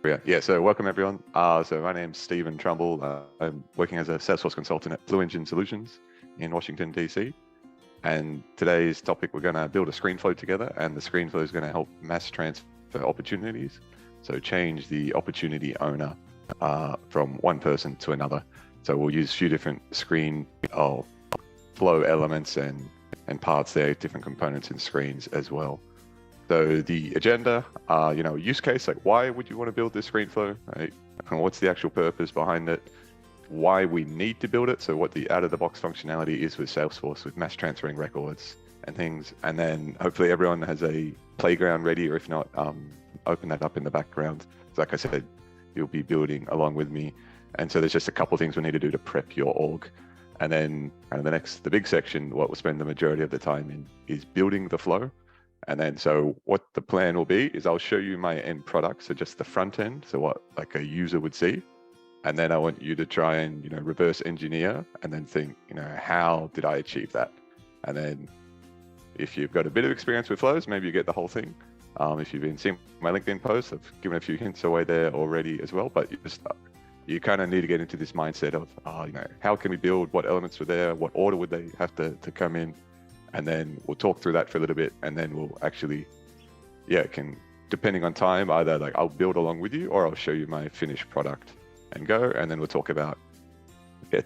Yeah, so welcome everyone. So my name's Steven Trumble. I'm working as a Salesforce consultant at Blue Engine Solutions in Washington, DC. And today's topic, we're going to build a screen flow together, and the screen flow is going to help mass transfer opportunities. So change the opportunity owner from one person to another. So we'll use a few different screen flow elements and parts there, different components in screens as well. So the agenda, use case, like why would you want to build this screen flow, right? And what's the actual purpose behind it? Why we need to build it. So what the out-of-the-box functionality is with Salesforce, with mass transferring records and things. And then hopefully everyone has a playground ready, or if not, open that up in the background. So like I said, you'll be building along with me. And so there's just a couple of things we need to do to prep your org. And then the big section, what we'll spend the majority of the time in is building the flow. And then, so what the plan will be is I'll show you my end product. So just the front end. So what like a user would see. And then I want you to try and, reverse engineer and then think, how did I achieve that? And then if you've got a bit of experience with flows, maybe you get the whole thing. If you've been seeing my LinkedIn posts, I've given a few hints away there already as well, but you kind of need to get into this mindset of, how can we build, what elements were there, what order would they have to come in? And then we'll talk through that for a little bit, and then we'll actually, depending on time, either like I'll build along with you or I'll show you my finished product and go, and then we'll talk about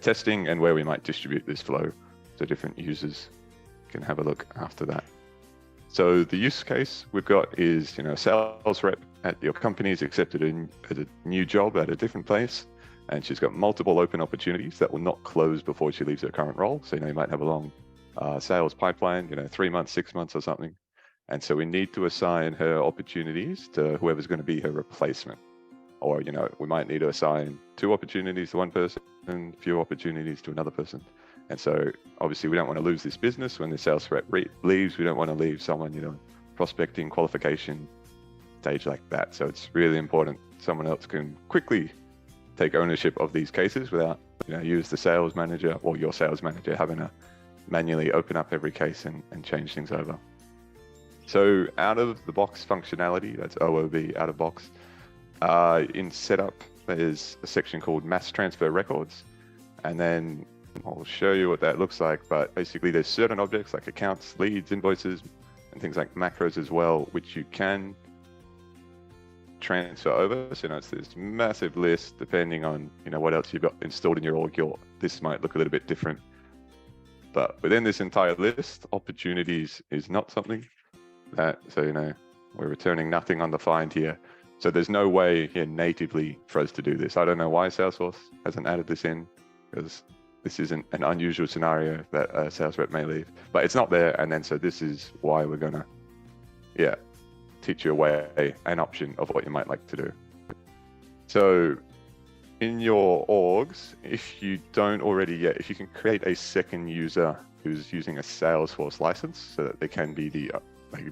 testing and where we might distribute this flow so different users can have a look after that. So the use case we've got is, a sales rep at your company is accepted at a new job at a different place, and she's got multiple open opportunities that will not close before she leaves her current role. So, you might have a long sales pipeline, 3 months, 6 months or something. And so we need to assign her opportunities to whoever's going to be her replacement. Or, we might need to assign 2 opportunities to one person and few opportunities to another person. And so obviously we don't want to lose this business when the sales rep leaves. We don't want to leave someone, prospecting qualification stage like that. So it's really important someone else can quickly take ownership of these cases without, you as the sales manager or your sales manager having to manually open up every case and change things over. So out of the box functionality, that's OOB, out of box. In setup, there's a section called mass transfer records. And then I'll show you what that looks like. But basically there's certain objects like accounts, leads, invoices, and things like macros as well, which you can transfer over. So it's this massive list depending on, what else you've got installed in your org. This might look a little bit different. But within this entire list, opportunities is not something that, we're returning nothing undefined here. So there's no way here natively for us to do this. I don't know why Salesforce hasn't added this in, because this isn't an unusual scenario that a sales rep may leave, but it's not there. And then, so this is why we're gonna, teach you a way, an option of what you might like to do. So in your orgs, if you don't already yet, if you can create a second user who's using a Salesforce license so that they can be the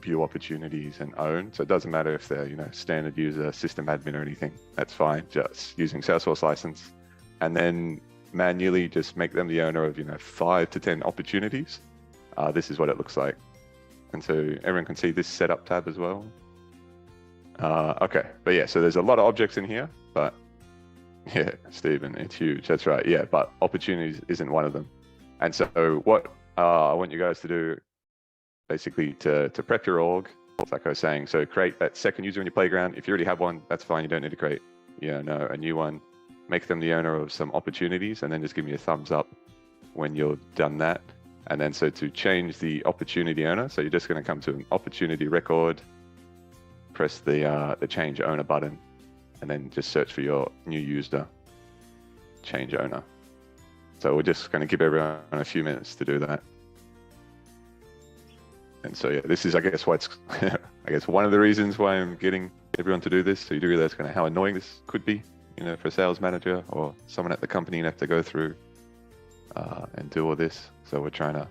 view opportunities and own. So it doesn't matter if they're, standard user, system admin or anything, that's fine. Just using Salesforce license, and then manually just make them the owner of, 5 to 10 opportunities. This is what it looks like. And so everyone can see this setup tab as well. Okay, but so there's a lot of objects in here, but yeah, Stephen, it's huge. That's right. Yeah, but opportunities isn't one of them. And so what I want you guys to do, basically to prep your org, like I was saying, so create that second user in your playground. If you already have one, that's fine. You don't need to create, a new one. Make them the owner of some opportunities, and then just give me a thumbs up when you're done that. And then so to change the opportunity owner, so you're just going to come to an opportunity record, press the change owner button, and then just search for your new user, change owner. So we're just going to give everyone a few minutes to do that. And so this is, I guess, one of the reasons why I'm getting everyone to do this. So you do realize kind of how annoying this could be, for a sales manager or someone at the company and have to go through and do all this. So we're trying to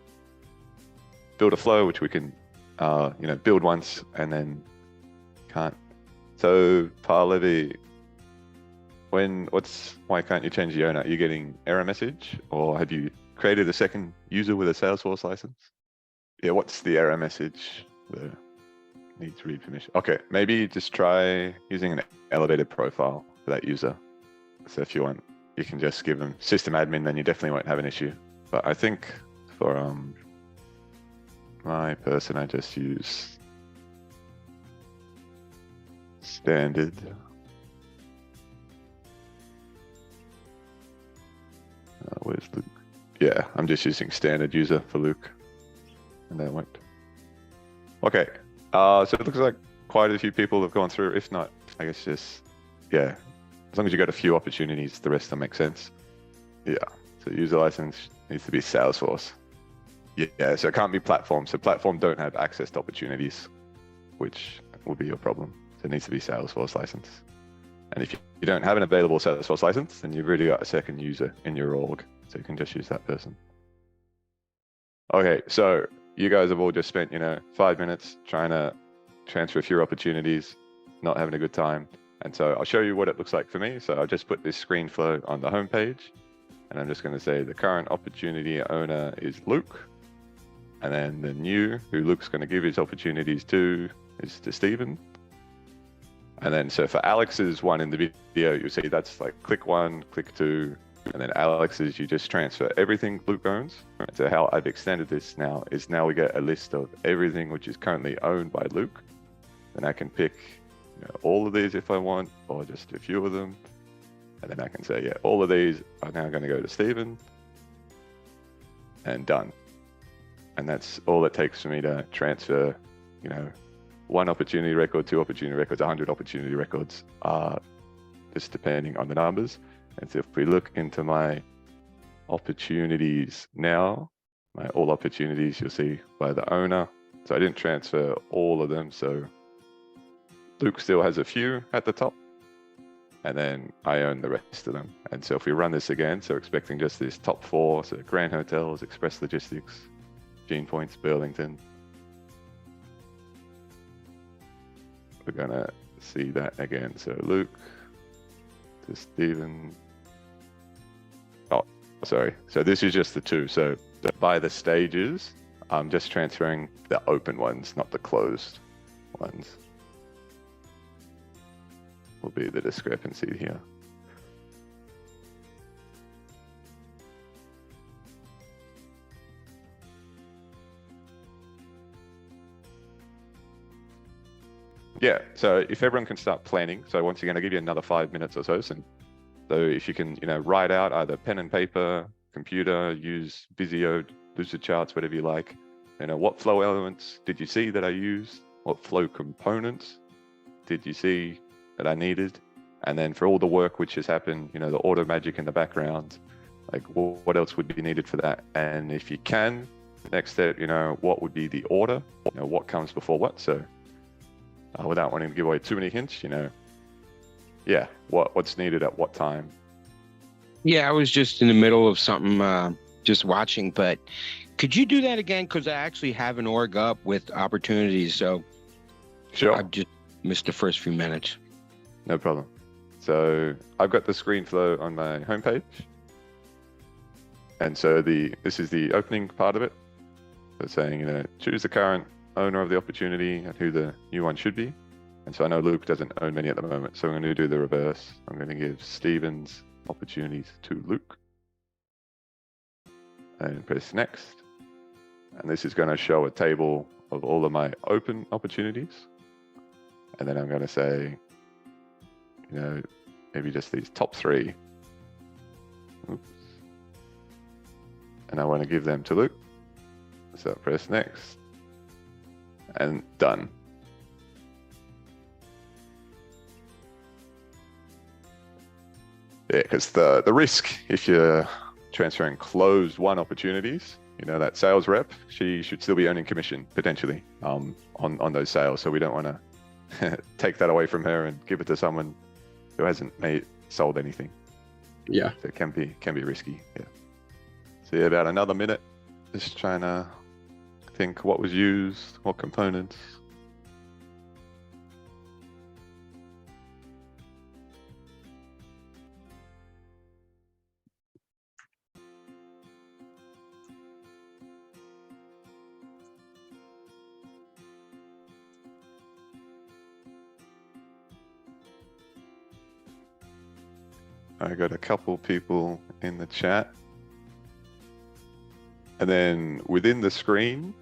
build a flow which we can, build once and then can't. So Parlevi, why can't you change the owner? Are you getting error message, or have you created a second user with a Salesforce license? Yeah, what's the error message there? Needs read permission. Okay, maybe just try using an elevated profile for that user. So if you want, you can just give them system admin, then you definitely won't have an issue. But I think for my person, I just use standard. Where's Luke? Yeah, I'm just using standard user for Luke, and that won't. Okay, so it looks like quite a few people have gone through. If not, I guess just, yeah, as long as you got a few opportunities, the rest will make sense. Yeah, so user license needs to be Salesforce. Yeah, so it can't be platform. So platform don't have access to opportunities, which will be your problem. So it needs to be Salesforce license. And if you don't have an available Salesforce license, then you've really got a second user in your org. So you can just use that person. Okay, so you guys have all just spent, 5 minutes trying to transfer a few opportunities, not having a good time. And so I'll show you what it looks like for me. So I'll just put this screen flow on the home page, and I'm just going to say the current opportunity owner is Luke. And then the new, who Luke's going to give his opportunities to, is to Steven. And then so for Alex's one in the video, you'll see that's like click 1, click 2, and then Alex's, you just transfer everything Luke owns. So how I've extended this now is we get a list of everything which is currently owned by Luke. And I can pick all of these if I want, or just a few of them. And then I can say, yeah, all of these are now going to go to Steven, and done. And that's all it takes for me to transfer, 1 opportunity record, 2 opportunity records, 100 opportunity records, just depending on the numbers. And so if we look into my opportunities now, my all opportunities, you'll see by the owner. So I didn't transfer all of them. So Luke still has a few at the top, and then I own the rest of them. And so if we run this again, so expecting just this top 4, so Grand Hotels, Express Logistics, Gene Points, Burlington. We're gonna see that again. So Luke to Steven. Oh, sorry. So this is just the 2. So by the stages, I'm just transferring the open ones, not the closed ones. Will be the discrepancy here. Yeah, so if everyone can start planning, so once again, I'll give you another 5 minutes or so. So if you can, write out either pen and paper, computer, use Visio, Lucid Charts, whatever you like. What flow elements did you see that I used? What flow components did you see that I needed? And then for all the work which has happened, the auto magic in the background, like what else would be needed for that? And if you can, the next step, what would be the order? What comes before what? So without wanting to give away too many hints, yeah, what's needed at what time. Yeah, I was just in the middle of something, just watching, but could you do that again? Because I actually have an org up with opportunities, so Sure. I've just missed the first few minutes. No problem. So I've got the screen flow on my homepage. And so this is the opening part of it. So it's saying, choose the current owner of the opportunity and who the new one should be. And so I know Luke doesn't own many at the moment, so I'm going to do the reverse. I'm going to give Steven's opportunities to Luke. And press next. And this is going to show a table of all of my open opportunities. And then I'm going to say, maybe just these top 3. Oops. And I want to give them to Luke. So press next. And done. Yeah, because the risk, if you're transferring closed won opportunities, that sales rep, she should still be earning commission potentially on those sales. So we don't want to take that away from her and give it to someone who hasn't sold anything. Yeah. So it can be risky. Yeah. So yeah, about another minute, just trying to think what was used, what components. I got a couple people in the chat. And then within the screen,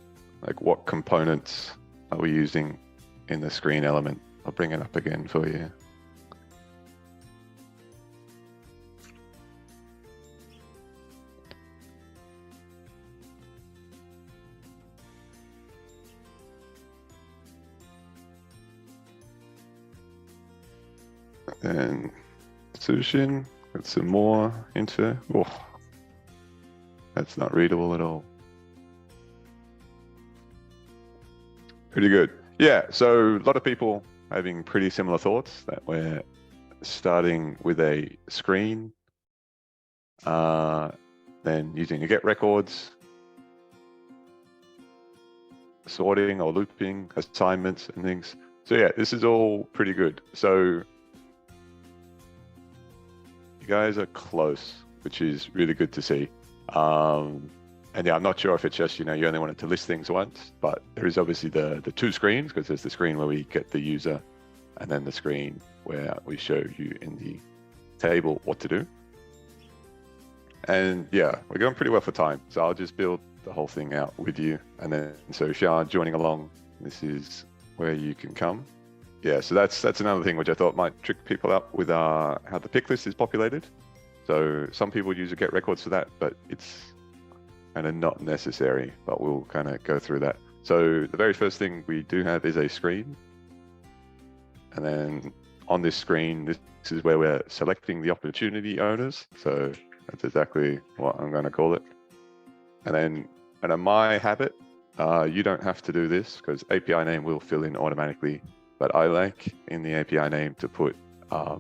like what components are we using in the screen element? I'll bring it up again for you. And solution, got some more into, oh, that's not readable at all. Pretty good. Yeah, so a lot of people having pretty similar thoughts that we're starting with a screen, then using a get records, sorting or looping, assignments and things. So yeah, this is all pretty good. So you guys are close, which is really good to see. And yeah, I'm not sure if it's just, you only wanted to list things once, but there is obviously the two screens, because there's the screen where we get the user and then the screen where we show you in the table what to do. And yeah, we're going pretty well for time. So I'll just build the whole thing out with you. And then, so if you are joining along, this is where you can come. Yeah, so that's another thing which I thought might trick people up with how the pick list is populated. So some people use a get records for that, but it's kind of not necessary, but we'll kind of go through that. So the very first thing we do have is a screen. And then on this screen, this is where we're selecting the opportunity owners. So that's exactly what I'm going to call it. And then in my habit, you don't have to do this because API name will fill in automatically. But I like in the API name to put, I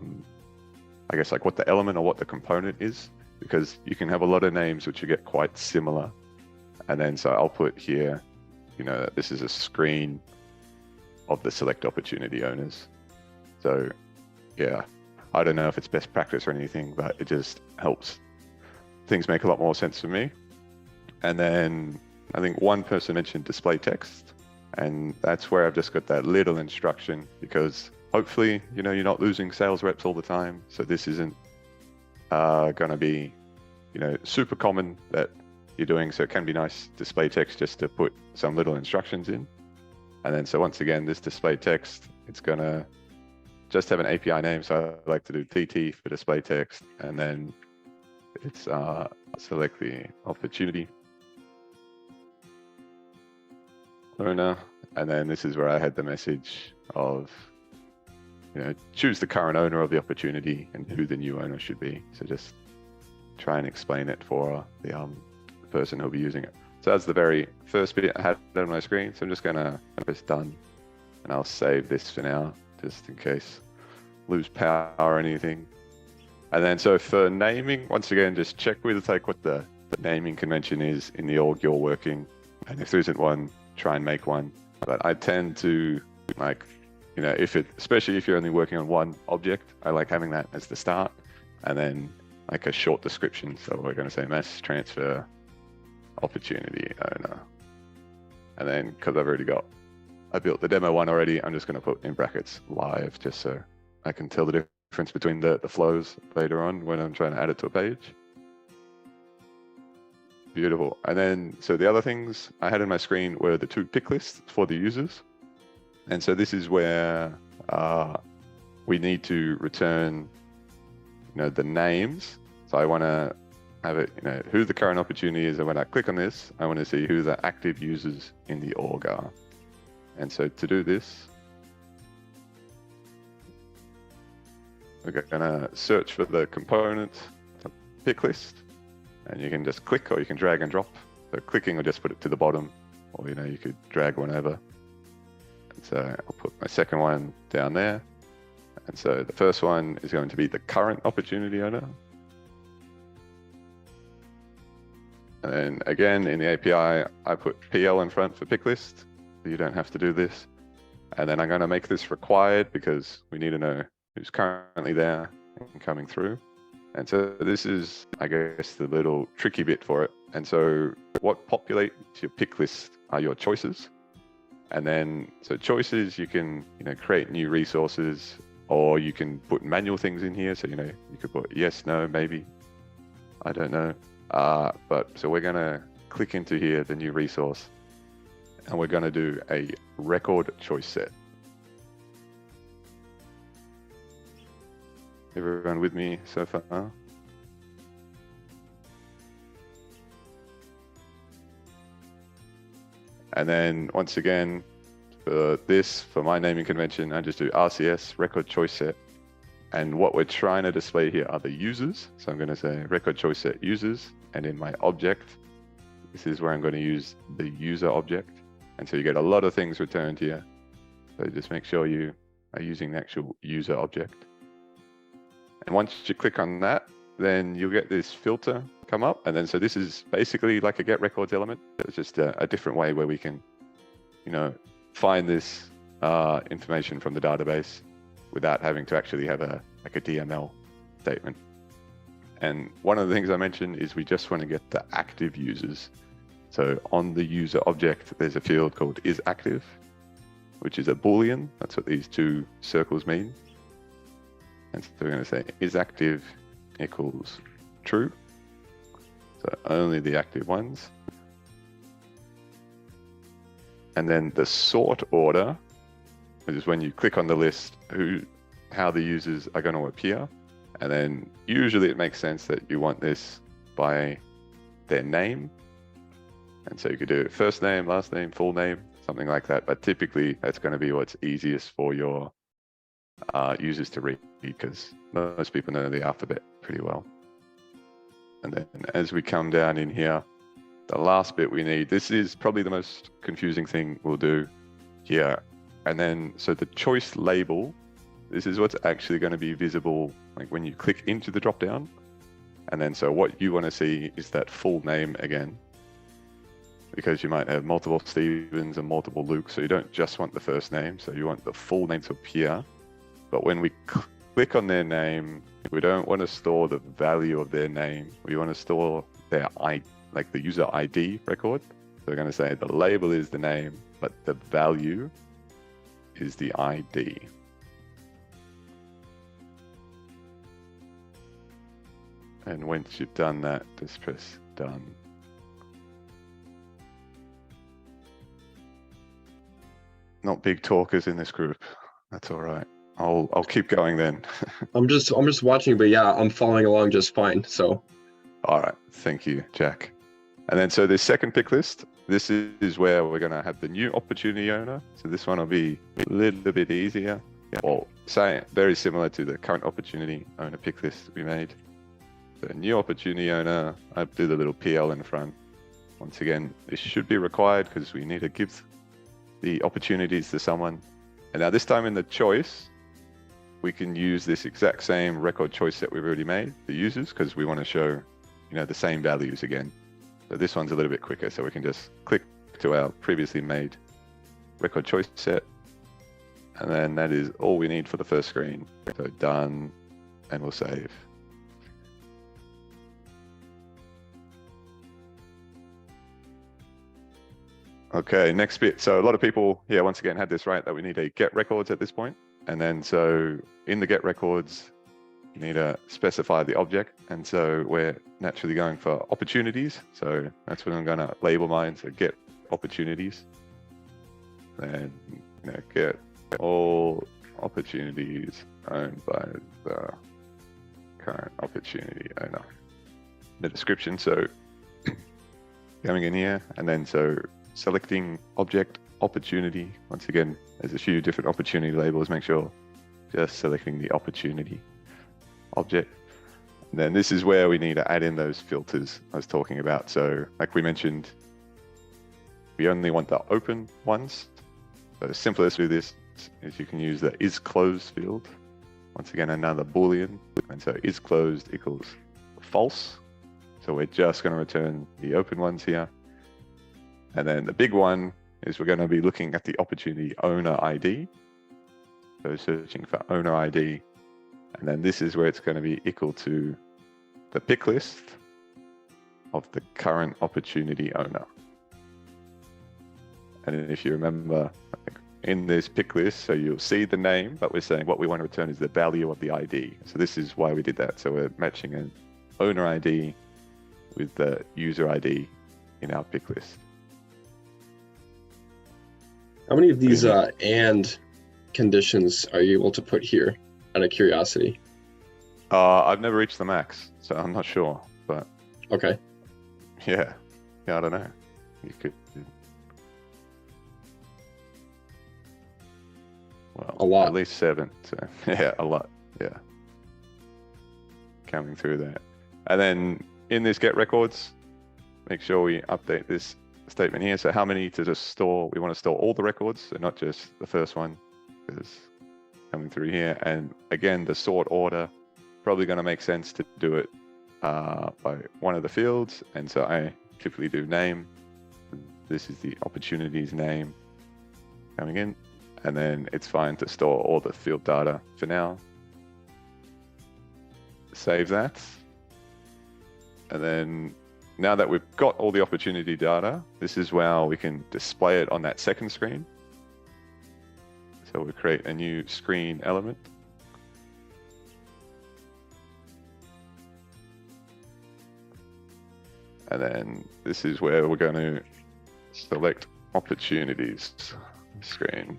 guess, like what the element or what the component is, because you can have a lot of names which you get quite similar. And then so I'll put here, that this is a screen of the select opportunity owners. So yeah, I don't know if it's best practice or anything, but it just helps things make a lot more sense for me. And then I think one person mentioned display text. And that's where I've just got that little instruction, because hopefully, you're not losing sales reps all the time. So this isn't going to be, super common that you're doing. So it can be nice display text just to put some little instructions in. And then, so once again, this display text, it's going to just have an API name. So I like to do TT for display text. And then it's select the opportunity owner, and then this is where I had the message of, choose the current owner of the opportunity and who the new owner should be. So just try and explain it for the person who'll be using it. So that's the very first bit I had on my screen. So I'm just gonna press done, and I'll save this for now, just in case lose power or anything. And then so for naming, once again, just check with like what the naming convention is in the org you're working, and if there isn't one, try and make one. But I tend to like, especially if you're only working on one object, I like having that as the start, and then like a short description. So we're going to say mass transfer opportunity owner. And then because I built the demo one already, I'm just going to put in brackets live, just so I can tell the difference between the flows later on when I'm trying to add it to a page. Beautiful. And then, so the other things I had in my screen were the two pick lists for the users. And so this is where we need to return, the names. So I want to have it, who the current opportunity is. And when I click on this, I want to see who the active users in the org are. And so to do this, we're going to search for the component pick list. And you can just click, or you can drag and drop. So clicking will just put it to the bottom, or you could drag one over. And so I'll put my second one down there. And so the first one is going to be the current opportunity owner. And then again, in the API, I put PL in front for pick list. So you don't have to do this. And then I'm going to make this required because we need to know who's currently there and coming through. And so this is, I guess, the little tricky bit for it. And so what populates your pick list are your choices. And then, so choices, you can, create new resources or you can put manual things in here. So, you could put yes, no, maybe, I don't know. So we're going to click into here, the new resource, and we're going to do a record choice set. Everyone with me so far? And then once again, for my naming convention, I just do RCS, record choice set. And what we're trying to display here are the users. So I'm going to say record choice set users. And in my object, this is where I'm going to use the user object. And so you get a lot of things returned here. So just make sure you are using the actual user object. And once you click on that, then you'll get this filter come up. And then so this is basically like a get records element. It's just a different way where we can, find this information from the database without having to actually have a DML statement. And one of the things I mentioned is we just want to get the active users. So on the user object, there's a field called isActive, which is a Boolean. That's what these two circles mean. And so we're going to say isActive equals true. So only the active ones. And then the sort order, which is when you click on the list, how the users are going to appear. And then usually it makes sense that you want this by their name. And so you could do first name, last name, full name, something like that. But typically that's going to be what's easiest for your users to read, because most people know the alphabet pretty well. And then as we come down in here, the last bit we need, this is probably the most confusing thing we'll do here. And then, so the choice label, this is what's actually going to be visible like when you click into the dropdown. And then, so what you want to see is that full name again, because you might have multiple Stevens and multiple Lukes. So you don't just want the first name. So you want the full name to appear. But when we click on their name, we don't want to store the value of their name. We want to store their ID, like the user ID record. So we're going to say the label is the name, but the value is the ID. And once you've done that, just press done. Not big talkers in this group. That's all right. I'll keep going then. I'm just watching, but yeah, I'm following along just fine. So. All right. Thank you, Jack. And then so this second pick list, this is where we're going to have the new opportunity owner. So this one will be a little bit easier. Well, very similar to the current opportunity owner pick list we made. The new opportunity owner, I do the little PL in front. Once again, this should be required because we need to give the opportunities to someone. And now this time in the choice, we can use this exact same record choice that we've already made, the users, because we want to show, the same values again. So this one's a little bit quicker, so we can just click to our previously made record choice set. And then that is all we need for the first screen. So done, and we'll save. Okay, next bit. So a lot of people, once again, had this right, that we need a get records at this point. And then so in the get records, you need to specify the object. And so we're naturally going for opportunities. So that's what I'm going to label mine. So get opportunities. Then get all opportunities owned by the current opportunity owner. The description. So going in here, and then so selecting object opportunity. Once again, there's a few different opportunity labels. Make sure just selecting the opportunity object. And then this is where we need to add in those filters I was talking about. So like we mentioned, we only want the open ones. So the simplest to do this is you can use the is closed field. Once again, another Boolean. And so is closed equals false. So we're just going to return the open ones here. And then the big one is we're going to be looking at the opportunity owner ID. So searching for owner ID. And then this is where it's going to be equal to the pick list of the current opportunity owner. And if you remember, in this pick list, so you'll see the name, but we're saying what we want to return is the value of the ID. So this is why we did that. So we're matching an owner ID with the user ID in our pick list. How many of these and conditions are you able to put here, out of curiosity? I've never reached the max, so I'm not sure, but Okay. yeah, I don't know. You could, well, A lot. at least 7. So yeah, a lot. Yeah, coming through there, and then in this get records, make sure we update this statement here. So how many to just store? We want to store all the records, so not just the first one, because coming through here. And again, the sort order, probably going to make sense to do it by one of the fields. And so I typically do name. This is the opportunities name coming in. And then it's fine to store all the field data for now. Save that. And then now that we've got all the opportunity data, this is where we can display it on that second screen. So we create a new screen element. And then this is where we're going to select opportunities screen.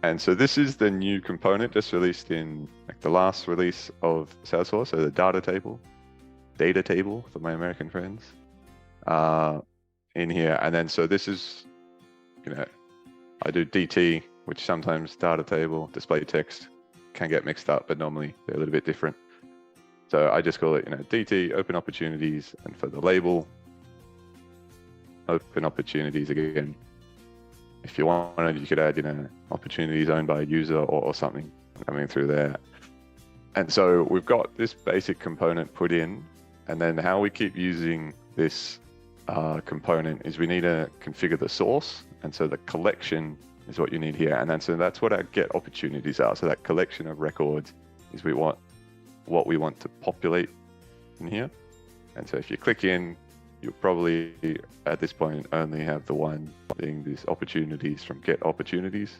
And so this is the new component just released in like the last release of Salesforce, so the data table for my American friends in here. And then so this is, I do DT, which sometimes data table, display text can get mixed up, but normally they're a little bit different. So I just call it, DT, open opportunities, and for the label, open opportunities again. If you wanted, you could add, opportunities owned by a user or something coming through there. And so we've got this basic component put in, and then how we keep using this component is we need to configure the source. And so the collection is what you need here. And then so that's what our get opportunities are. So that collection of records is what we want to populate in here. And so if you click in, you'll probably at this point only have the one being these opportunities from get opportunities.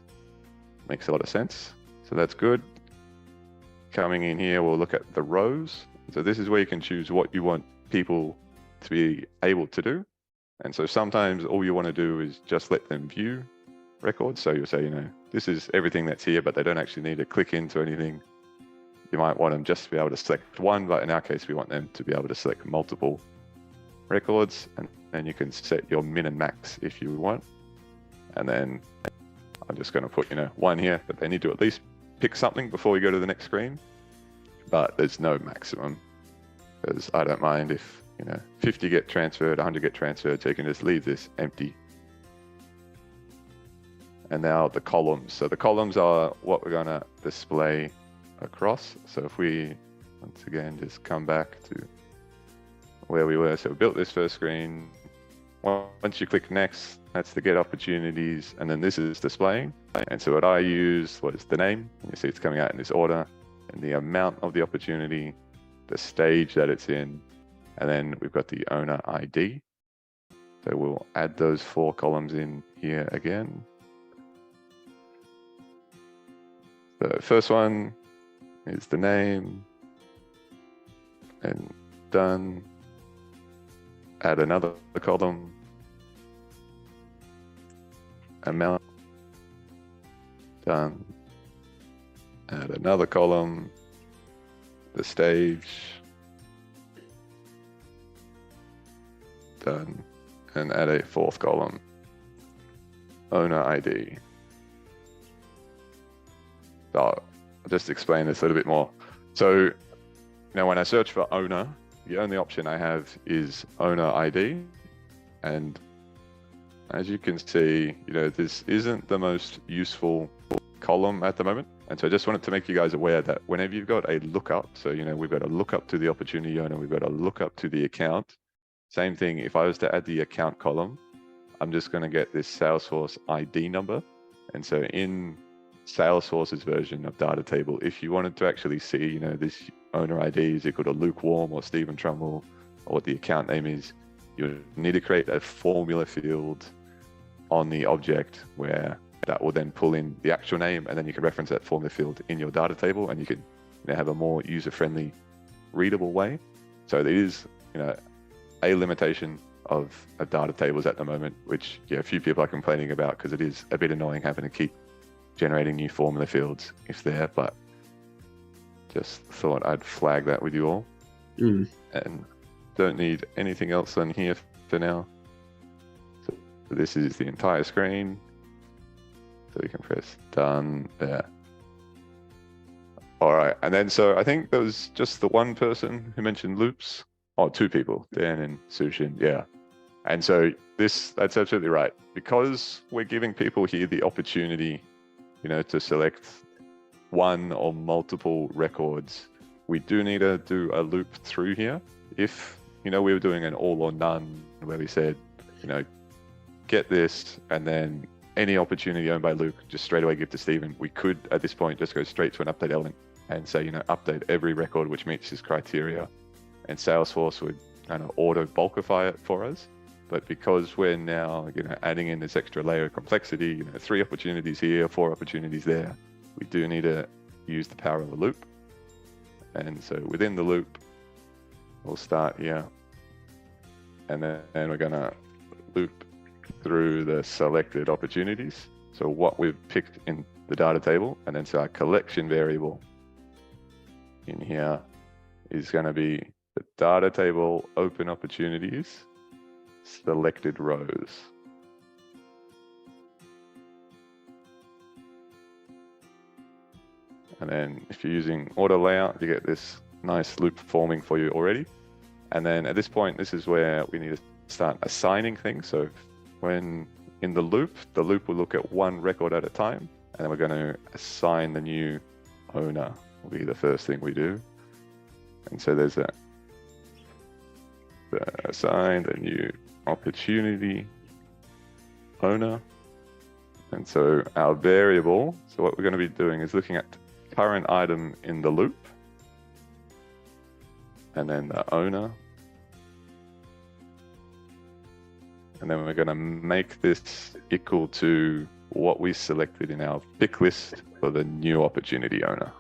Makes a lot of sense. So that's good. Coming in here, we'll look at the rows. So this is where you can choose what you want people to be able to do. And so sometimes all you want to do is just let them view records. So you'll say, this is everything that's here, but they don't actually need to click into anything. You might want them just to be able to select one, but in our case, we want them to be able to select multiple records, and then you can set your min and max if you want. And then I'm just going to put, one here, but they need to at least pick something before we go to the next screen. But there's no maximum, because I don't mind if 50 get transferred, 100 get transferred, so you can just leave this empty. And now the columns. So the columns are what we're going to display across. So if we once again just come back to where we were, so we built this first screen. Once you click next, that's the get opportunities, and then this is displaying. And so what I use was the name, and you see it's coming out in this order, and the amount of the opportunity, the stage that it's in, and then we've got the owner ID. So we'll add those 4 columns in here again. The first one is the name, and done. Add another column, amount, done. Add another column, the stage, done. And add a 4th column, owner ID. So I'll just explain this a little bit more. So when I search for owner, the only option I have is owner ID. And as you can see, this isn't the most useful column at the moment. And so I just wanted to make you guys aware that whenever you've got a lookup, so, we've got a lookup to the opportunity owner, we've got a lookup to the account. Same thing, if I was to add the account column, I'm just going to get this Salesforce ID number. And so in Salesforce's version of data table, if you wanted to actually see, this owner ID is equal to lukewarm or Steven Trumble, or what the account name is, you need to create a formula field on the object where that will then pull in the actual name, and then you can reference that formula field in your data table, and you can have a more user-friendly, readable way. So there is, a limitation of data tables at the moment, which a few people are complaining about because it is a bit annoying having to keep generating new formula fields if they're, but just thought I'd flag that with you all. And don't need anything else on here for now. So this is the entire screen. So we can press done there. All right, and then so I think there was just the one person who mentioned loops. Oh, two people, Dan and Sushin, yeah. And so that's absolutely right. Because we're giving people here the opportunity, to select one or multiple records, we do need to do a loop through here. If, we were doing an all or none where we said, get this, and then any opportunity owned by Luke, just straight away give to Steven. We could, at this point, just go straight to an update element and say, update every record which meets this criteria. And Salesforce would kind of auto bulkify it for us. But because we're now, adding in this extra layer of complexity, 3 opportunities here, 4 opportunities there, we do need to use the power of a loop. And so within the loop, we'll start here. And then we're going to loop through the selected opportunities. So what we've picked in the data table, and then so our collection variable in here is going to be the data table open opportunities, selected rows. And then if you're using auto layout, you get this nice loop forming for you already. And then at this point, this is where we need to start assigning things. So when in the loop will look at one record at a time, and then we're going to assign the new owner, will be the first thing we do. And so there's assign the new opportunity owner. And so our variable, so what we're going to be doing is looking at current item in the loop, and then the owner. And then we're going to make this equal to what we selected in our pick list for the new opportunity owner.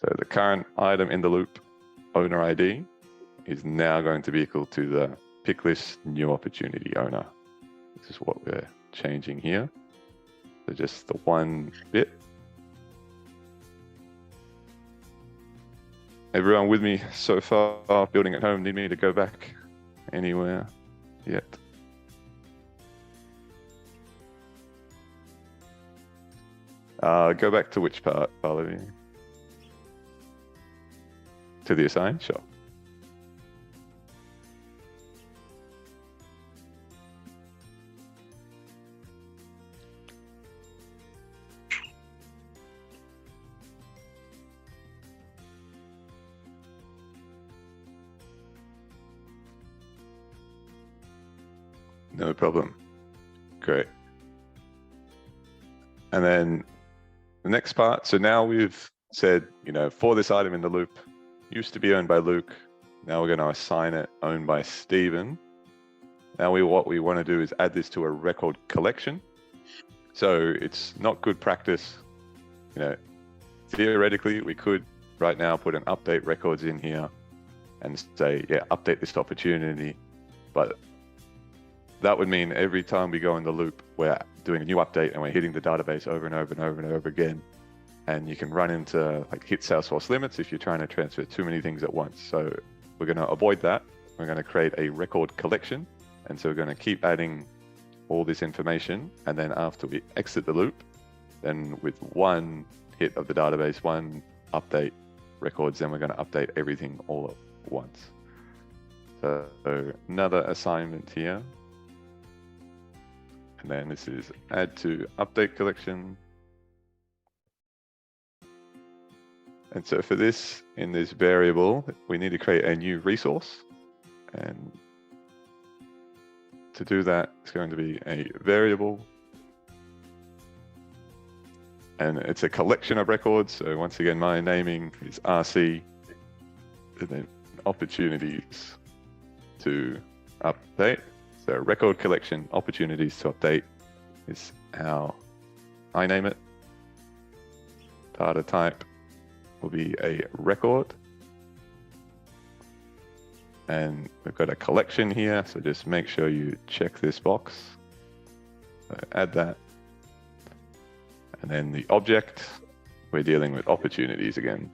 So the current item in the loop, owner ID, is now going to be equal to the pick list new opportunity owner. This is what we're changing here. So just the one bit. Everyone with me so far, building at home, need me to go back anywhere yet? Go back to which part, Pallavi? To the assign? Sure. No problem. Great. And then the next part, so now we've said, for this item in the loop, used to be owned by Luke. Now we're going to assign it owned by Steven. Now what we want to do is add this to a record collection. So it's not good practice. Theoretically, we could right now put an update records in here and say, update this opportunity. But that would mean every time we go in the loop, we're doing a new update and we're hitting the database over and over and over and over again. And you can run into hit Salesforce limits if you're trying to transfer too many things at once. So we're going to avoid that. We're going to create a record collection. And so we're going to keep adding all this information. And then after we exit the loop, then with one hit of the database, one update records, then we're going to update everything all at once. So another assignment here. And then this is add to update collection. And so for this, in this variable, we need to create a new resource. And to do that, it's going to be a variable. And it's a collection of records. So once again, my naming is RC, and then opportunities to update. So record collection opportunities to update is how I name it. Data type will be a record. And we've got a collection here, so just make sure you check this box. So add that. And then the object, we're dealing with opportunities again.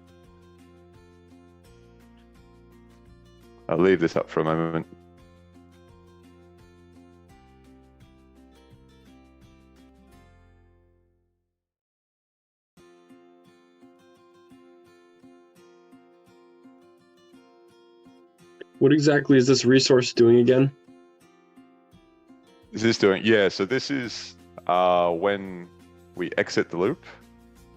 I'll leave this up for a moment. What exactly is this resource doing again? Is this doing? Yeah, so this is when we exit the loop,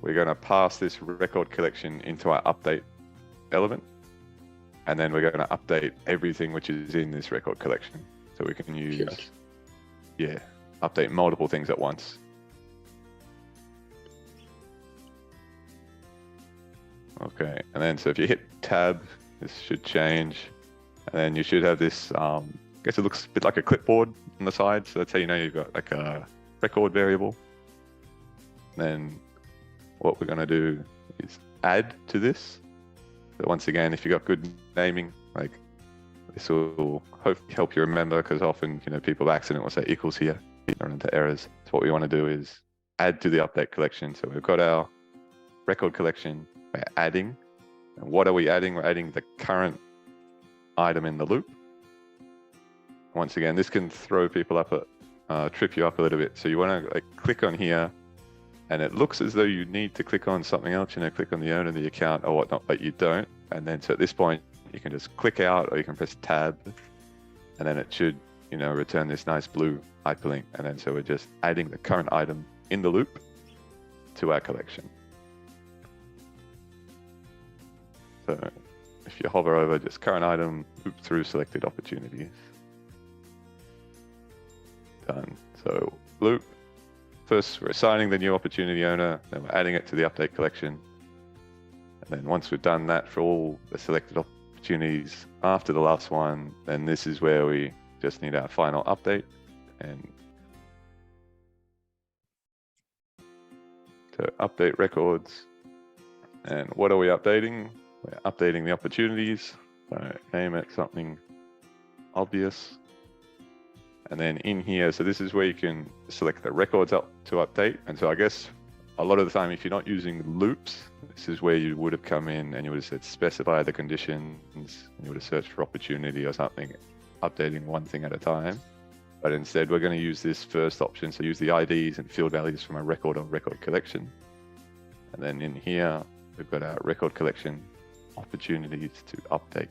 we're going to pass this record collection into our update element. And then we're going to update everything which is in this record collection. So we can use, update multiple things at once. Okay, and then so if you hit tab, this should change. And then you should have this, I guess it looks a bit like a clipboard on the side. So that's how you know you've got like a record variable. Then what we're going to do is add to this. So once again, if you've got good naming, like this will hopefully help you remember, because often, people accidentally will say equals here, run into errors. So what we want to do is add to the update collection. So we've got our record collection, we're adding. And what are we adding? We're adding the current item in the loop. Once again, this can throw people up, trip you up a little bit. So you want to click on here, and it looks as though you need to click on something else, click on the owner, the account or whatnot, but you don't. And then so at this point, you can just click out, or you can press tab, and then it should, return this nice blue hyperlink. And then so we're just adding the current item in the loop to our collection. So if you hover over just current item, loop through selected opportunities. Done. So loop. First, we're assigning the new opportunity owner, then we're adding it to the update collection. And then once we've done that for all the selected opportunities after the last one, then this is where we just need our final update. And to update records. And what are we updating? We're updating the opportunities. So name it something obvious. And then in here, so this is where you can select the records up to update. And so I guess a lot of the time, if you're not using loops, this is where you would have come in and you would have said specify the conditions, and you would have searched for opportunity or something, updating one thing at a time. But instead, we're going to use this first option. So use the IDs and field values from a record or record collection. And then in here, we've got our record collection opportunities to update.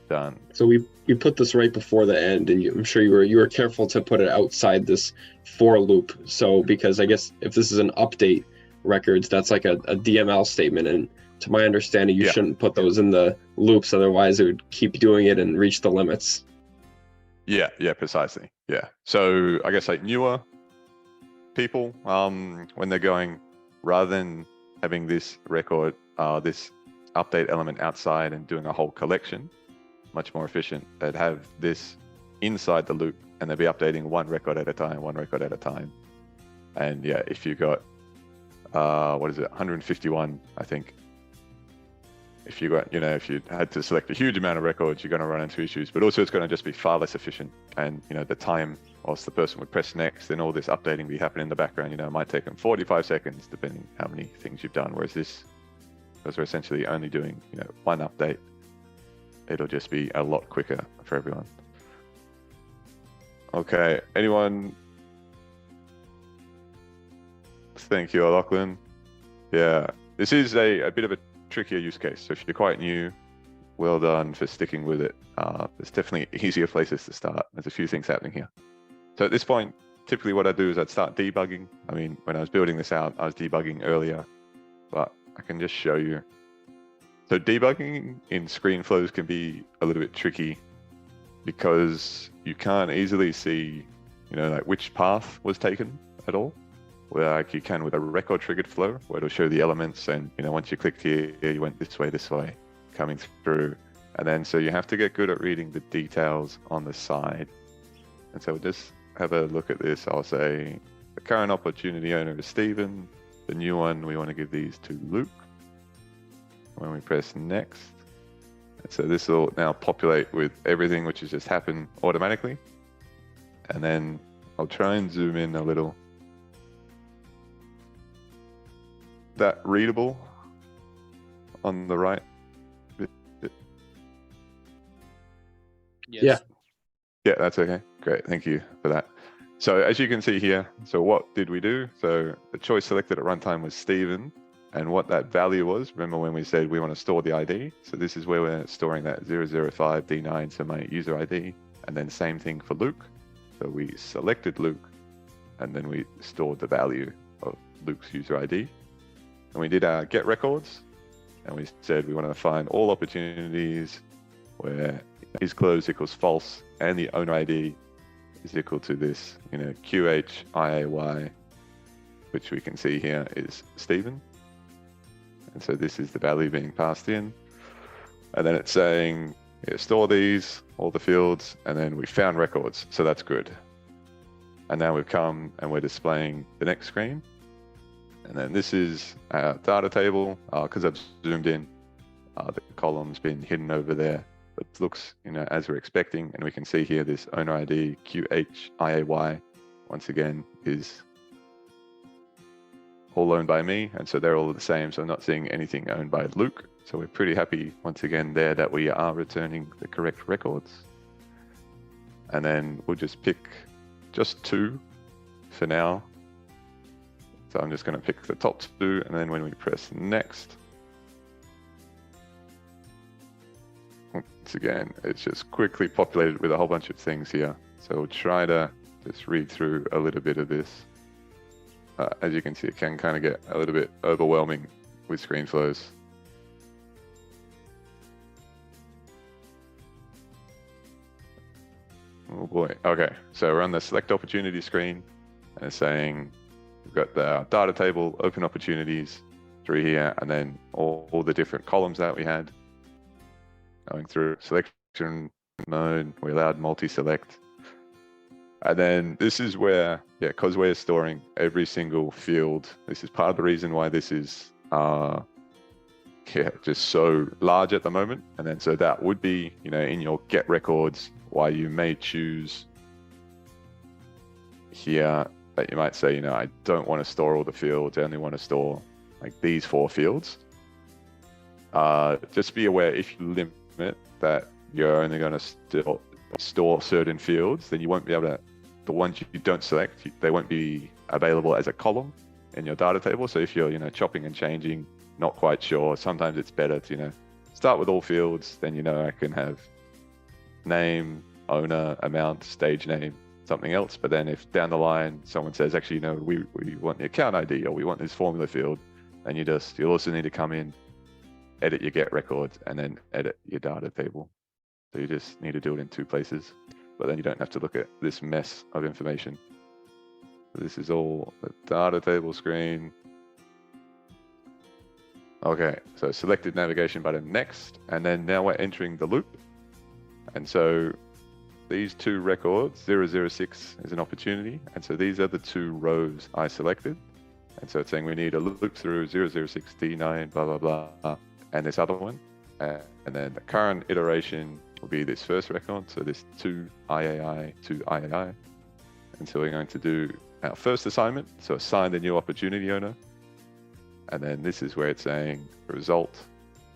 Done. So we put this right before the end, and I'm sure you were careful to put it outside this for loop. So because I guess if this is an update records, that's like a DML statement, and to my understanding, you shouldn't put those in the loops, otherwise it would keep doing it and reach the limits. Yeah, precisely. Yeah. So I guess like newer people, when they're going, rather than having this record, this update element outside and doing a whole collection, much more efficient. They'd have this inside the loop, and they'd be updating one record at a time. And yeah, if you got, 151, I think. If you got, if you had to select a huge amount of records, you're going to run into issues. But also, it's going to just be far less efficient. And the time whilst the person would press next, and all this updating be happening in the background, it might take them 45 seconds, depending how many things you've done. Whereas this, because we're essentially only doing, one update, it'll just be a lot quicker for everyone. Okay, anyone? Thank you, Lachlan. Yeah, this is a bit of a trickier use case. So if you're quite new, well done for sticking with it. There's definitely easier places to start. There's a few things happening here. So at this point, typically what I do is I'd start debugging. I mean, when I was building this out, I was debugging earlier, but I can just show you. So debugging in screen flows can be a little bit tricky because you can't easily see, like which path was taken at all. Where like you can with a record triggered flow, where it'll show the elements, and once you clicked here, you went this way, coming through, And then, so you have to get good at reading the details on the side. And so we'll just have a look at this. I'll say the current opportunity owner is Steven. The new one, we want to give these to Luke. When we press next. And so this will now populate with everything which has just happened automatically. And then I'll try and zoom in a little. That readable on the right. Yes. Yeah, that's okay. Great, thank you for that. So as you can see here, so what did we do? So the choice selected at runtime was Steven, and what that value was, remember when we said we want to store the ID? So this is where we're storing that 005D9, so my user ID, and then same thing for Luke. So we selected Luke, and then we stored the value of Luke's user ID. And we did our get records, and we said we want to find all opportunities where is closed equals false, and the owner ID is equal to this, QHIAY, which we can see here is Steven. And so this is the value being passed in. And then it's saying, store these, all the fields, and then we found records. So that's good. And now we've come and we're displaying the next screen. And then this is our data table, because I've zoomed in, the column's been hidden over there. It looks, as we're expecting, and we can see here this owner ID QHIAY, once again, is all owned by me, and so they're all the same, so I'm not seeing anything owned by Luke. So we're pretty happy, once again, there that we are returning the correct records. And then we'll just pick just 2 for now. So I'm just going to pick the top 2, and then when we press next, once again, it's just quickly populated with a whole bunch of things here. So we'll try to just read through a little bit of this. As you can see, it can kind of get a little bit overwhelming with screen flows. Oh boy. Okay, so we're on the select opportunity screen, and it's saying we've got the data table, open opportunities through here, and then all the different columns that we had. Going through selection mode, we allowed multi-select. And then this is where, because we're storing every single field, this is part of the reason why this is just so large at the moment. And then so that would be, in your get records, why you may choose here that you might say, I don't want to store all the fields, I only want to store like these 4 fields. Just be aware, if you limit that you're only going to store certain fields, then you won't be able to, the ones you don't select, they won't be available as a column in your data table. So if you're, chopping and changing, not quite sure, sometimes it's better to, start with all fields, then, I can have name, owner, amount, stage name, something else. But then if down the line, someone says, actually, we want the account ID, or we want this formula field, then you'll also need to come in, edit your get records, and then edit your data table. So you just need to do it in 2 places, but then you don't have to look at this mess of information. So this is all the data table screen. Okay, so selected navigation button next, and then now we're entering the loop. And so these 2 records, 006 is an opportunity, and so these are the 2 rows I selected. And so it's saying we need a loop through 006 D9, blah, blah, blah, and this other one. And then the current iteration will be this first record, so this 2 IAI, 2 IAI. And so we're going to do our first assignment, so assign the new opportunity owner. And then this is where it's saying result,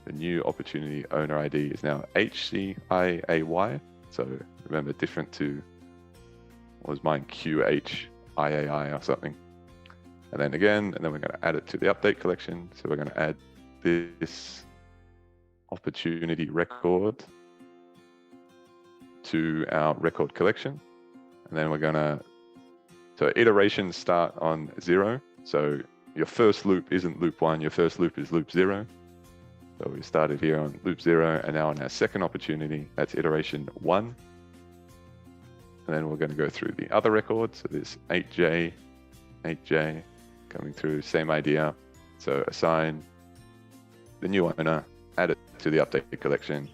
the new opportunity owner ID is now HCIAY. So remember, different to, what was mine, QHIAI or something. And then again, and then we're going to add it to the update collection. So we're going to add this opportunity record to our record collection. And then we're going to, so iterations start on 0. So your first loop isn't loop 1, your first loop is loop 0. So we started here on loop 0, and now on our second opportunity, that's iteration 1. And then we're going to go through the other records. So this 8J, coming through, same idea. So assign the new owner, add it to the updated collection,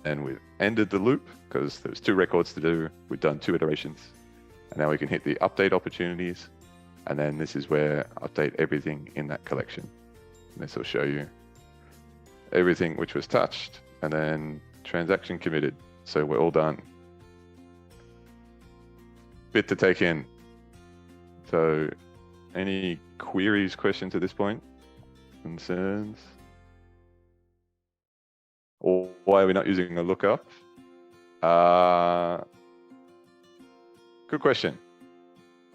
then we've ended the loop because there's 2 records to do. We've done 2 iterations. And now we can hit the update opportunities. And then this is where update everything in that collection. And this will show you everything which was touched and then transaction committed. So we're all done. Bit to take in. So any queries, questions at this point? Concerns? Or why are we not using a lookup? Good question.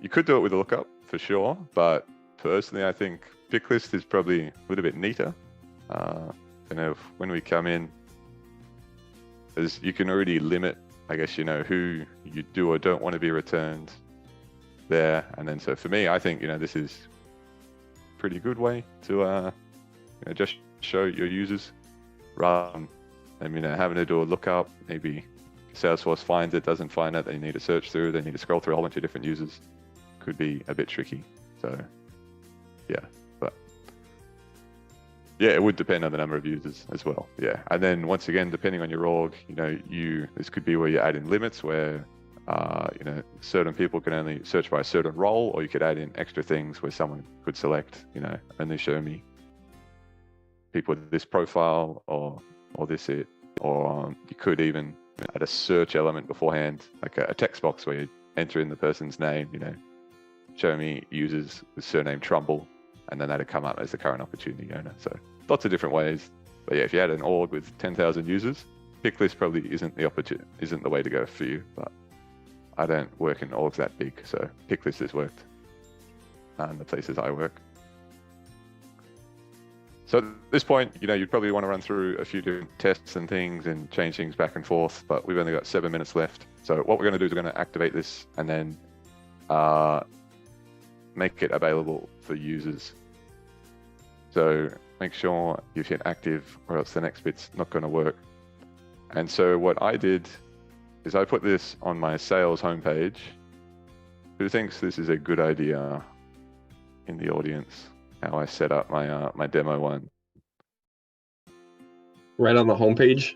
You could do it with a lookup for sure, but personally, I think pick list is probably a little bit neater. When we come in, as you can already limit, I guess, who you do or don't want to be returned there. And then, so for me, I think, this is a pretty good way to just show your users rather than, having to do a lookup. Maybe Salesforce finds it, doesn't find it, they need to search through, they need to scroll through a whole bunch of different users. Could be a bit tricky. So yeah, but yeah, it would depend on the number of users as well. Yeah, and then once again, depending on your org, this could be where you add in limits where certain people can only search by a certain role, or you could add in extra things where someone could select, only show me people with this profile or this it, or you could even add a search element beforehand, like a text box where you enter in the person's name, show me users with surname Trumble, and then that'd come up as the current opportunity owner. So lots of different ways. But yeah, if you had an org with 10,000 users, pick list probably isn't the way to go for you. But I don't work in orgs that big, so pick list has worked in the places I work. So at this point, you'd probably want to run through a few different tests and things and change things back and forth, but we've only got 7 minutes left. So what we're going to do is we're going to activate this and then make it available for users. So make sure you've hit active or else the next bit's not going to work. And so what I did is I put this on my sales homepage. Who thinks this is a good idea in the audience? How I set up my demo one. Right on the homepage?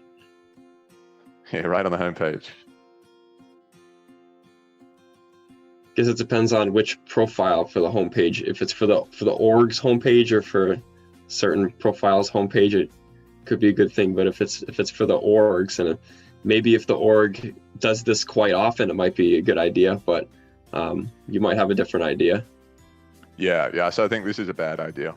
Yeah, right on the homepage. Guess it depends on which profile for the homepage. If it's for the org's homepage or for certain profiles homepage, it could be a good thing. But if it's for the orgs, and maybe if the org does this quite often, it might be a good idea. But you might have a different idea. Yeah. So I think this is a bad idea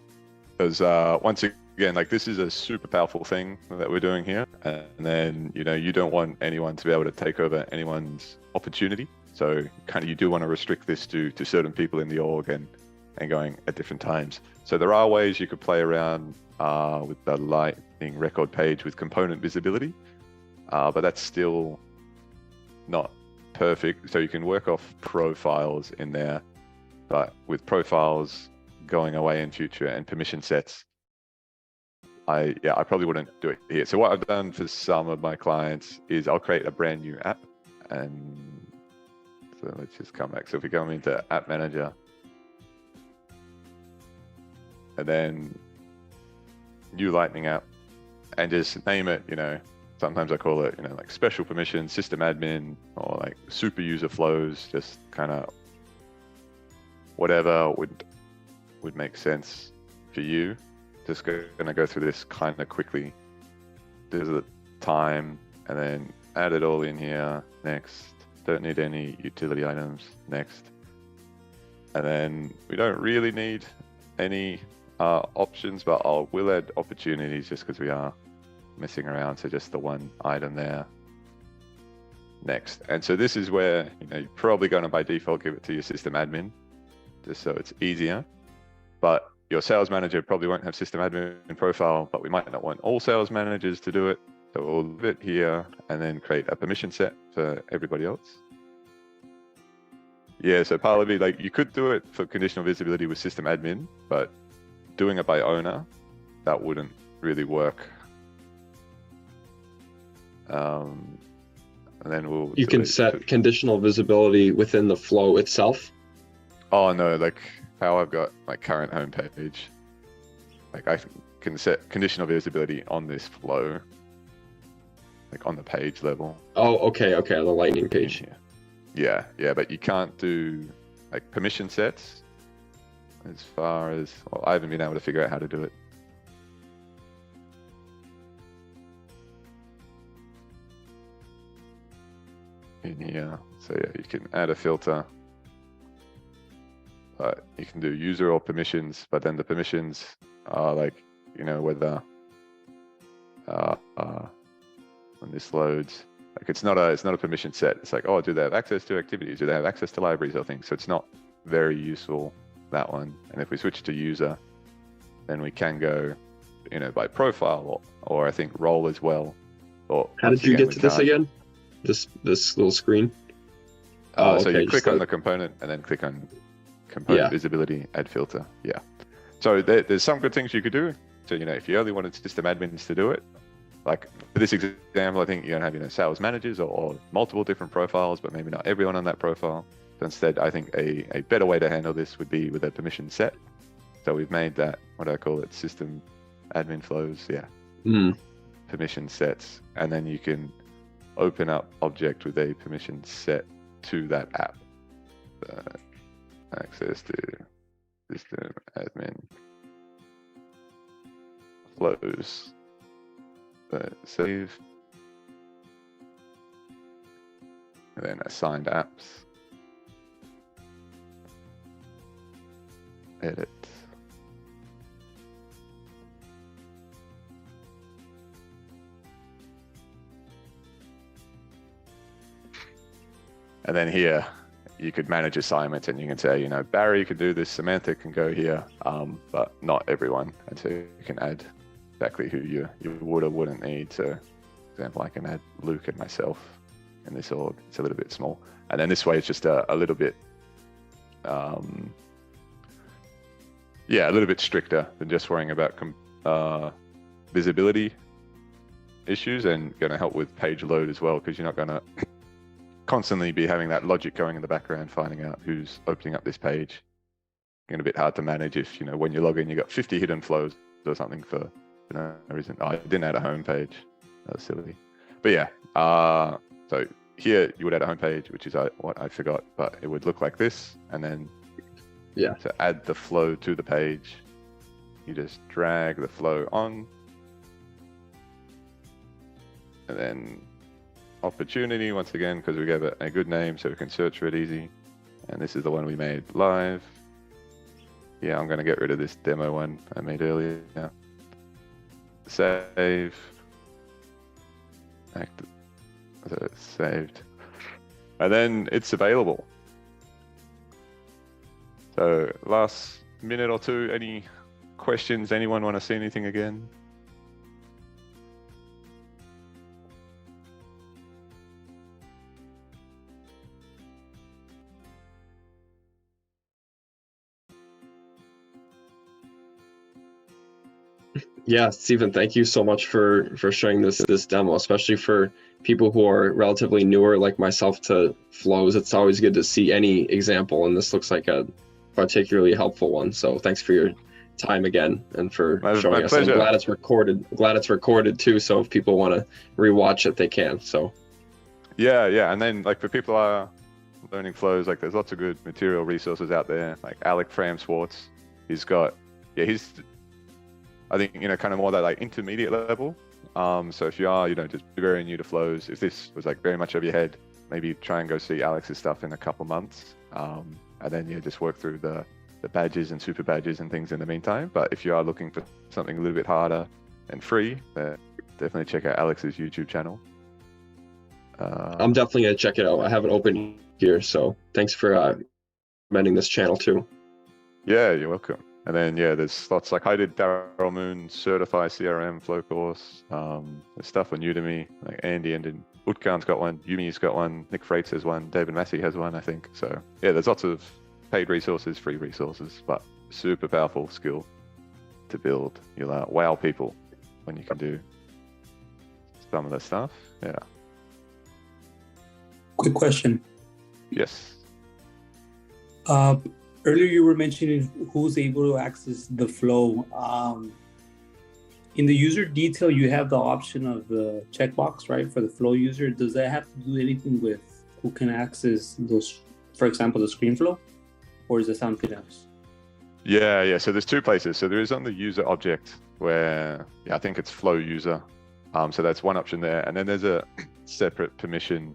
because once again, this is a super powerful thing that we're doing here, and then you don't want anyone to be able to take over anyone's opportunity. So you do want to restrict this to certain people in the org and going at different times. So there are ways you could play around with the Lightning record page with component visibility, but that's still not perfect. So you can work off profiles in there, but with profiles going away in future and permission sets, I probably wouldn't do it here. So what I've done for some of my clients is I'll create a brand new app. And so let's just come back. So if we go into App Manager, and then new Lightning app, and just name it, sometimes I call it, like special permission, system admin, or like super user flows, just kind of whatever would make sense for you. Just gonna go through this kind of quickly. There's a time, and then add it all in here. Next. Don't need any utility items. Next. And then we don't really need any options, but we'll add opportunities just because we are messing around. So just the one item there. Next. And so this is where you're probably going to by default give it to your system admin, just so it's easier. But your sales manager probably won't have system admin profile, but we might not want all sales managers to do it. So we'll leave it here and then create a permission set for everybody else. Yeah, so partly you could do it for conditional visibility with system admin, but doing it by owner, that wouldn't really work. And then you can set conditional visibility within the flow itself. Oh no, how I've got my current homepage, I can set conditional visibility on this flow. like on the page level. Oh, okay, the lightning page. Yeah, but you can't do like permission sets as far as, well, I haven't been able to figure out how to do it. In here, so yeah, you can add a filter, but you can do user or permissions, but then the permissions are like, you know, whether when this loads, like it's not a permission set. It's like, oh, do they have access to activities? Do they have access to libraries or things? So it's not very useful, that one. And if we switch to user, then we can go, you know, by profile or I think role as well. Or how did you get to this again? This little screen. So okay, you click on the component and then click on component visibility, add filter. Yeah. So there's some good things you could do. So, you know, if you only wanted system admins to do it, like for this example, I think you're gonna have, you know, sales managers or multiple different profiles, but maybe not everyone on that profile. So instead, I think a better way to handle this would be with a permission set. So we've made that, what do I call it, system admin flows, permission sets, and then you can open up object with a permission set to that app. Access to system admin flows. Save. And then assigned apps. Edit. And then here, you could manage assignments and you can say, you know, Barry can do this, Samantha can go here, but not everyone. And so you can add exactly who you would or wouldn't need. So, for example, I can add Luke and myself in this org. It's a little bit small. And then this way it's just a little bit, a little bit stricter than just worrying about visibility issues, and going to help with page load as well, because you're not going to constantly be having that logic going in the background, finding out who's opening up this page. It's a bit hard to manage if, you know, when you log in, you got 50 hidden flows or something for no reason. Oh, I didn't add a home page. That was silly. But yeah, so here you would add a home page, which is what I forgot, but it would look like this. And then to add the flow to the page, you just drag the flow on. And then opportunity, once again, because we gave it a good name so we can search for it easy. And this is the one we made live. Yeah, I'm going to get rid of this demo one I made earlier. Yeah. Save. So it's saved. And then it's available. So last minute or two, any questions? Anyone want to see anything again? Yeah, Steven, thank you so much for showing this demo, especially for people who are relatively newer like myself to flows. It's always good to see any example, and this looks like a particularly helpful one. So thanks for your time again and for showing us. Pleasure. I'm glad it's recorded. Glad it's recorded too, so if people want to rewatch it, they can. So yeah, and then like for people who are learning flows, like there's lots of good material resources out there. Like Alec Fram-Swartz, he's got he's I think, you know, kind of more that like intermediate level. So if you are, you know, just very new to flows, if this was like very much over your head, maybe try and go see Alex's stuff in a couple months. And then just work through the badges and super badges and things in the meantime. But if you are looking for something a little bit harder and free, definitely check out Alex's YouTube channel. I'm definitely going to check it out. I have it open here. So thanks for recommending this channel too. Yeah, you're welcome. And then, there's lots, like I did Daryl Moon's Certify CRM flow course. There's stuff on Udemy, like Andy and Utkan's got one, Yumi's got one, Nick Freitz has one, David Massey has one, I think. So there's lots of paid resources, free resources, but super powerful skill to build. You'll wow people when you can do some of the stuff. Yeah. Quick question. Yes. Earlier you were mentioning who's able to access the flow. In the user detail, you have the option of the checkbox, right, for the flow user. Does that have to do anything with who can access those, for example, the screen flow, or is it something else? Yeah. So there's two places. So there is on the user object where, I think it's flow user. So that's one option there. And then there's a separate permission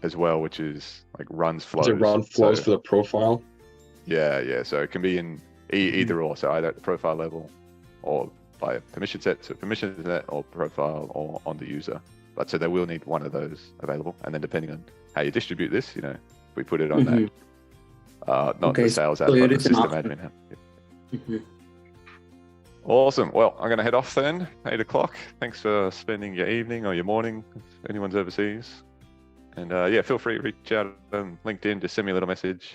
as well, which is like runs flows. Does it run flows for the profile? Yeah. So it can be in either or. So either at the profile level or by a permission set, so permission set or profile or on the user. But so they will need one of those available. And then depending on how you distribute this, we put it on that. Not the sales app, but the system admin app. Awesome. Well, I'm going to head off then, 8 o'clock. Thanks for spending your evening or your morning if anyone's overseas. And feel free to reach out on LinkedIn, just send me a little message.